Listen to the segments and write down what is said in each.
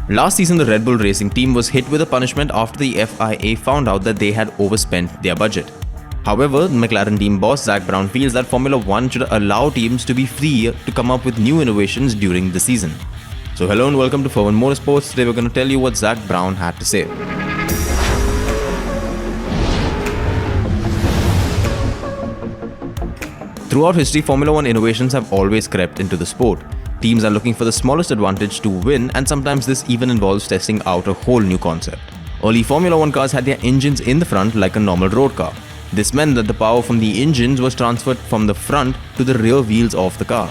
Last season, the Red Bull Racing team was hit with a punishment after the FIA found out that they had overspent their budget. However, the McLaren team boss Zak Brwon feels that Formula 1 should allow teams to be free to come up with new innovations during the season. So hello and welcome to Forward Motorsports. Today we're going to tell you what Zak Brwon had to say. Throughout history, Formula 1 innovations have always crept into the sport. Teams are looking for the smallest advantage to win, and sometimes this even involves testing out a whole new concept. Early Formula 1 cars had their engines in the front like a normal road car. This meant that the power from the engines was transferred from the front to the rear wheels of the car.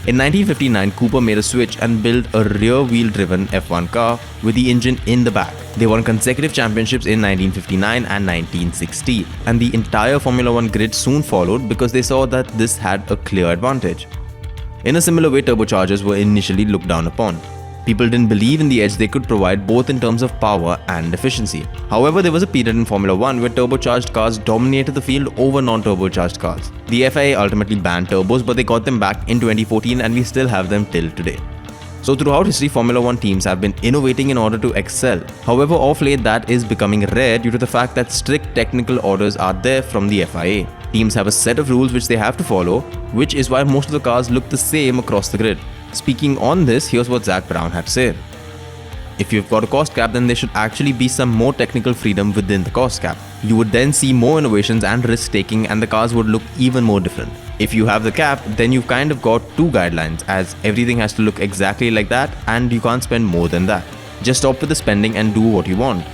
In 1959, Cooper made a switch and built a rear-wheel driven F1 car with the engine in the back. They won consecutive championships in 1959 and 1960, and the entire Formula 1 grid soon followed because they saw that this had a clear advantage. In a similar way, turbochargers were initially looked down upon. People didn't believe in the edge they could provide both in terms of power and efficiency. However, there was a period in Formula 1 where turbocharged cars dominated the field over non-turbocharged cars. The FIA ultimately banned turbos, but they got them back in 2014 and we still have them till today. So throughout history, Formula 1 teams have been innovating in order to excel. However, of late that is becoming rare due to the fact that strict technical orders are there from the FIA. Teams have a set of rules which they have to follow, which is why most of the cars look the same across the grid. Speaking on this, here's what Zak Brwon had to say. If you've got a cost cap, then there should actually be some more technical freedom within the cost cap. You would then see more innovations and risk taking, and the cars would look even more different. If you have the cap, then you've kind of got two guidelines, as everything has to look exactly like that and you can't spend more than that. Just stop with the spending and do what you want.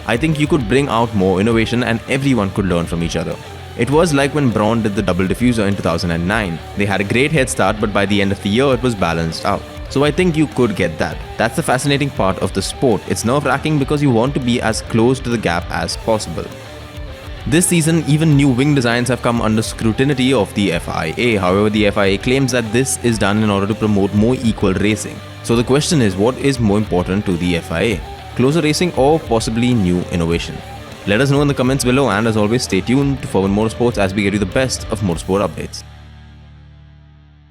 I think you could bring out more innovation and everyone could learn from each other. It was like when Brwon did the double diffuser in 2009. They had a great head start, but by the end of the year it was balanced out. So I think you could get that. That's the fascinating part of the sport. It's nerve-wracking because you want to be as close to the gap as possible. This season, even new wing designs have come under scrutiny of the FIA. However, the FIA claims that this is done in order to promote more equal racing. So the question is, what is more important to the FIA? Closer racing or possibly new innovation? Let us know in the comments below, and as always, stay tuned to Forward Motorsports as we get you the best of motorsport updates.